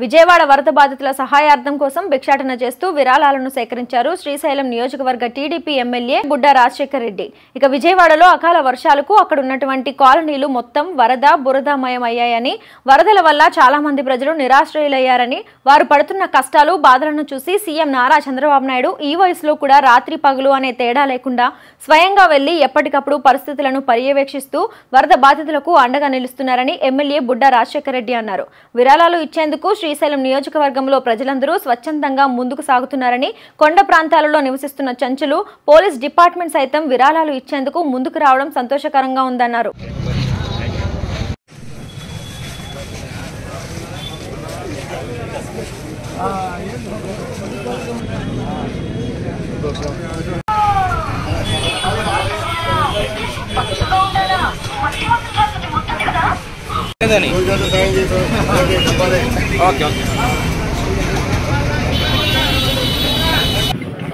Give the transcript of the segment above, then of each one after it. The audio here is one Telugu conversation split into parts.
విజయవాడ వరద బాధితుల సహాయార్థం కోసం భిక్షాటన చేస్తూ విరాళాలను సేకరించారు శ్రీశైలం నియోజకవర్గ టీడీపీ ఎమ్మెల్యే బుడ్డా రాజశేఖర్ రెడ్డి. ఇక విజయవాడలో అకాల వర్షాలకు అక్కడ ఉన్నటువంటి కాలనీలు మొత్తం వరద బురదమయమయ్యాయని, వరదల వల్ల చాలా మంది ప్రజలు నిరాశ్రయులయ్యారని, వారు పడుతున్న కష్టాలు బాధలను చూసి సీఎం నారా చంద్రబాబు నాయుడు ఈ వయసులో కూడా రాత్రి పగలు అనే తేడా లేకుండా స్వయంగా వెళ్లి ఎప్పటికప్పుడు పరిస్థితులను పర్యవేక్షిస్తూ వరద బాధితులకు అండగా నిలుస్తున్నారని ఎమ్మెల్యే బుడ్డా రాజశేఖర్ రెడ్డి అన్నారు. విరాళాలు ఇచ్చేందుకు శ్రీశైలం నియోజకవర్గంలో ప్రజలందరూ స్వచ్ఛందంగా ముందుకు సాగుతున్నారని, కొండ ప్రాంతాలలో నివసిస్తున్న చంచులు, పోలీస్ డిపార్ట్మెంట్ సైతం విరాళాలు ఇచ్చేందుకు ముందుకు రావడం సంతోషకరంగా ఉందన్నారు.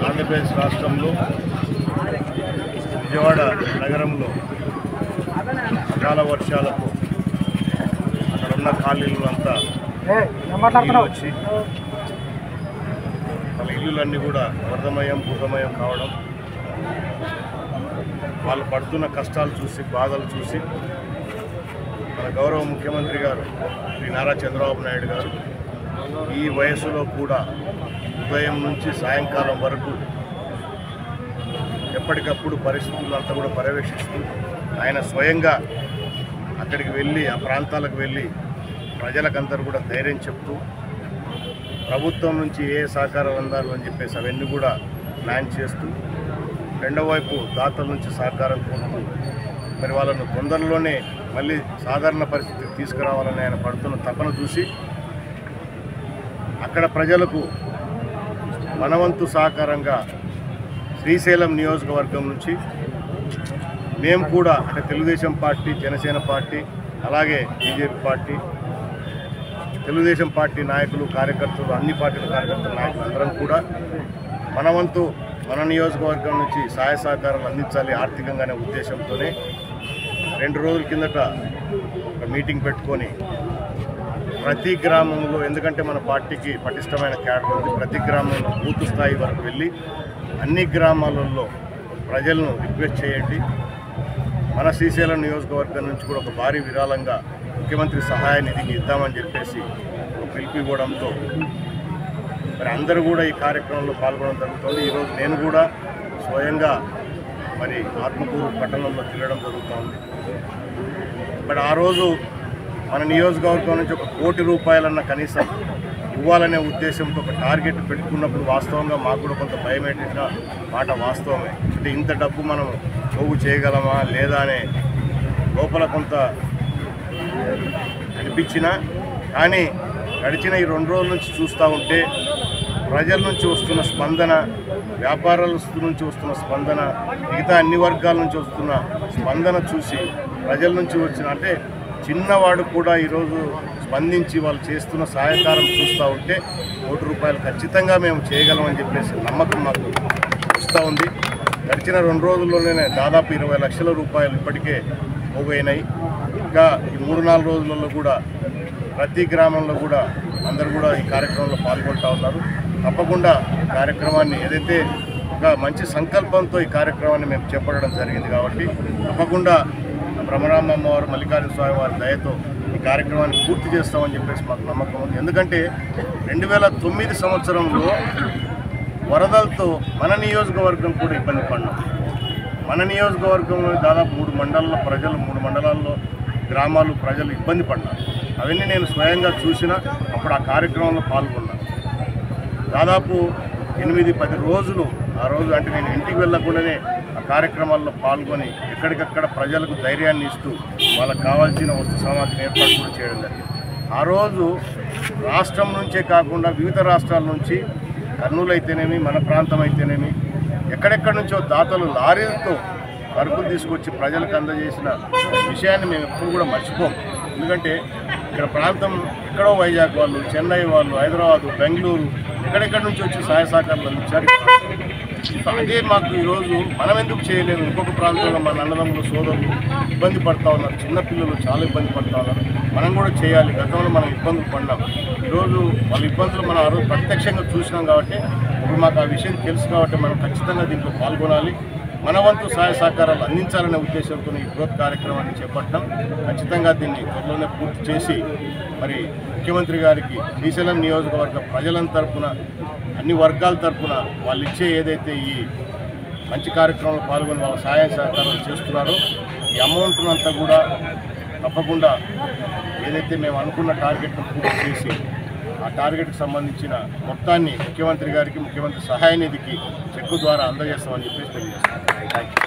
ఆంధ్రప్రదేశ్ రాష్ట్రంలో విజయవాడ నగరంలో అకాల వర్షాలకు అక్కడున్న ఖాళీలు అంతా వచ్చి వాళ్ళ ఇల్లులన్నీ కూడా వరదమయం భూతమయం కావడం, వాళ్ళు పడుతున్న కష్టాలు చూసి బాధలు చూసి మన గౌరవ ముఖ్యమంత్రి గారు శ్రీ నారా చంద్రబాబు నాయుడు గారు ఈ వయసులో కూడా ఉదయం నుంచి సాయంకాలం వరకు ఎప్పటికప్పుడు పరిస్థితులంతా కూడా పర్యవేక్షిస్తూ ఆయన స్వయంగా అక్కడికి వెళ్ళి ఆ ప్రాంతాలకు వెళ్ళి ప్రజలకందరూ కూడా ధైర్యం చెప్తూ ప్రభుత్వం నుంచి ఏ సహకారం అందాలు అని చెప్పేసి అవన్నీ కూడా ప్లాన్ చేస్తూ, రెండో వైపు దాతల నుంచి సహకారం కోరుతూ మరి వాళ్ళను తొందరలోనే మళ్ళీ సాధారణ పరిస్థితికి తీసుకురావాలని ఆయన పడుతున్న తపన చూసి అక్కడ ప్రజలకు మనవంతు సహకారంగా శ్రీశైలం నియోజకవర్గం నుంచి మేము కూడా అంటే తెలుగుదేశం పార్టీ, జనసేన పార్టీ, అలాగే బీజేపీ పార్టీ, తెలుగుదేశం పార్టీ నాయకులు, కార్యకర్తలు, అన్ని పార్టీల కార్యకర్తల నాయకులు అందరం కూడా మనవంతు మన నియోజకవర్గం నుంచి సహాయ సహకారాలు అందించాలి ఆర్థికంగానే ఉద్దేశంతోనే 2 రోజుల కిందట ఒక మీటింగ్ పెట్టుకొని ప్రతి గ్రామంలో, ఎందుకంటే మన పార్టీకి పటిష్టమైన క్యాడర్ ఉంది, ప్రతి గ్రామంలో బూత్ స్థాయి వరకు వెళ్ళి అన్ని గ్రామాలలో ప్రజలను రిక్వెస్ట్ చేయండి, మన శ్రీశైలం నియోజకవర్గం నుంచి కూడా ఒక భారీ విరాళంగా ముఖ్యమంత్రి సహాయ నిధికి ఇద్దామని చెప్పేసి పిలుపు ఇవ్వడంతో మరి అందరూ కూడా ఈ కార్యక్రమంలో పాల్గొనడం జరుగుతుంది. ఈరోజు నేను కూడా స్వయంగా మరి ఆత్మకూరు పట్టణంలో తిరగడం జరుగుతుంది. బట్ ఆ రోజు మన నియోజకవర్గం నుంచి ఒక 1 కోటి రూపాయలన్న కనీసం ఇవ్వాలనే ఉద్దేశంతో ఒక టార్గెట్ పెట్టుకున్నప్పుడు వాస్తవంగా మాకు కూడా కొంత భయమేసిన మాట వాస్తవమే. అంటే ఇంత డబ్బు మనం పోగు చేయగలమా లేదా అనే లోపల కొంత అనిపించినా, కానీ గడిచిన ఈ 2 రోజుల నుంచి చూస్తూ ఉంటే ప్రజల నుంచి వస్తున్న స్పందన, వ్యాపారస్తుల నుంచి వస్తున్న స్పందన, మిగతా అన్ని వర్గాల నుంచి వస్తున్న స్పందన చూసి ప్రజల నుంచి వచ్చిన అంటే చిన్నవాడు కూడా ఈరోజు స్పందించి వాళ్ళు చేస్తున్న సహాయకారం చూస్తూ ఉంటే 1 కోటి రూపాయలు ఖచ్చితంగా మేము చేయగలమని చెప్పేసి నమ్మకం మాకు వస్తూ ఉంది. గడిచిన 2 రోజుల్లోనే దాదాపు 20 లక్షల రూపాయలు ఇప్పటికే పోగైనాయి. ఇంకా ఈ 3-4 రోజులలో కూడా ప్రతి గ్రామంలో కూడా అందరూ కూడా ఈ కార్యక్రమంలో పాల్గొంటూ ఉన్నారు. తప్పకుండా కార్యక్రమాన్ని ఏదైతే ఒక మంచి సంకల్పంతో ఈ కార్యక్రమాన్ని మేము చేపట్టడం జరిగింది కాబట్టి తప్పకుండా బ్రహ్మరామ వారు, మల్లికార్జున స్వామి వారి దయతో ఈ కార్యక్రమాన్ని పూర్తి చేస్తామని చెప్పేసి మాకు నమ్మకం ఉంది. ఎందుకంటే 2009 సంవత్సరంలో వరదలతో మన నియోజకవర్గం కూడా ఇబ్బంది పడినాం. మన నియోజకవర్గంలో దాదాపు 3 మండలాల్లో ప్రజలు, 3 మండలాల్లో గ్రామాలు ప్రజలు ఇబ్బంది పడ్డారు. అవన్నీ నేను స్వయంగా చూసిన అప్పుడు ఆ కార్యక్రమంలో పాల్గొన్నాను. దాదాపు 8-10 రోజులు ఆ రోజు అంటే నేను ఇంటికి వెళ్ళకుండానే ఆ కార్యక్రమాల్లో పాల్గొని ఎక్కడికక్కడ ప్రజలకు ధైర్యాన్ని ఇస్తూ వాళ్ళకు కావాల్సిన వస్తు సామాగ్రిని ఏర్పాటు కూడా చేయడం జరిగింది. ఆ రోజు రాష్ట్రం నుంచే కాకుండా వివిధ రాష్ట్రాల నుంచి, కర్నూలు అయితేనేమి, మన ప్రాంతం అయితేనేమి, ఎక్కడెక్కడి నుంచో దాతలు లారీలతో సరుకులు తీసుకొచ్చి ప్రజలకు అందజేసిన విషయాన్ని మేము ఎప్పుడు కూడా మర్చిపోం. ఎందుకంటే ఇక్కడ ప్రాంతం ఎక్కడో వైజాగ్ వాళ్ళు, చెన్నై వాళ్ళు, హైదరాబాదు, బెంగళూరు ఎక్కడెక్కడి నుంచి వచ్చి సహాయ సహకారాలు అందించారు. అదే మాకు ఈరోజు మనం ఎందుకు చేయలేము? ఇంకొక ప్రాంతంలో మన అన్నదమ్ములు సోదరులు ఇబ్బంది పడుతూ ఉన్నారు, చిన్నపిల్లలు చాలా ఇబ్బంది పడుతూ ఉన్నారు. మనం కూడా చేయాలి. గతంలో మనం ఇబ్బందులు పడినాం, ఈరోజు వాళ్ళ ఇబ్బందులు మనం ఆ రోజు ప్రత్యక్షంగా చూసినాం కాబట్టి ఇప్పుడు మాకు ఆ విషయం తెలుసు కాబట్టి మనం ఖచ్చితంగా దీంట్లో పాల్గొనాలి. మన వంతు సహాయ సహకారాలు అందించాలనే ఉద్దేశంతో ఈ బృహత్ కార్యక్రమాన్ని చేపట్టడం. ఖచ్చితంగా దీన్ని త్వరలోనే పూర్తి చేసి మరి ముఖ్యమంత్రి గారికి శ్రీశైలం నియోజకవర్గ ప్రజల తరఫున అన్ని వర్గాల తరఫున వాళ్ళు ఇచ్చే ఏదైతే ఈ మంచి కార్యక్రమంలో పాల్గొని వాళ్ళ సహాయ సహకారాలు చేస్తున్నారో ఈ అమౌంట్ను అంతా కూడా తప్పకుండా ఏదైతే మేము అనుకున్న టార్గెట్ను పూర్తి చేసి ఆ టార్గెట్కి సంబంధించిన మొత్తాన్ని ముఖ్యమంత్రి గారికి ముఖ్యమంత్రి సహాయ నిధికి చెక్కు ద్వారా అందజేస్తామని చెప్పేసి తెలియజేస్తాం. Thank you.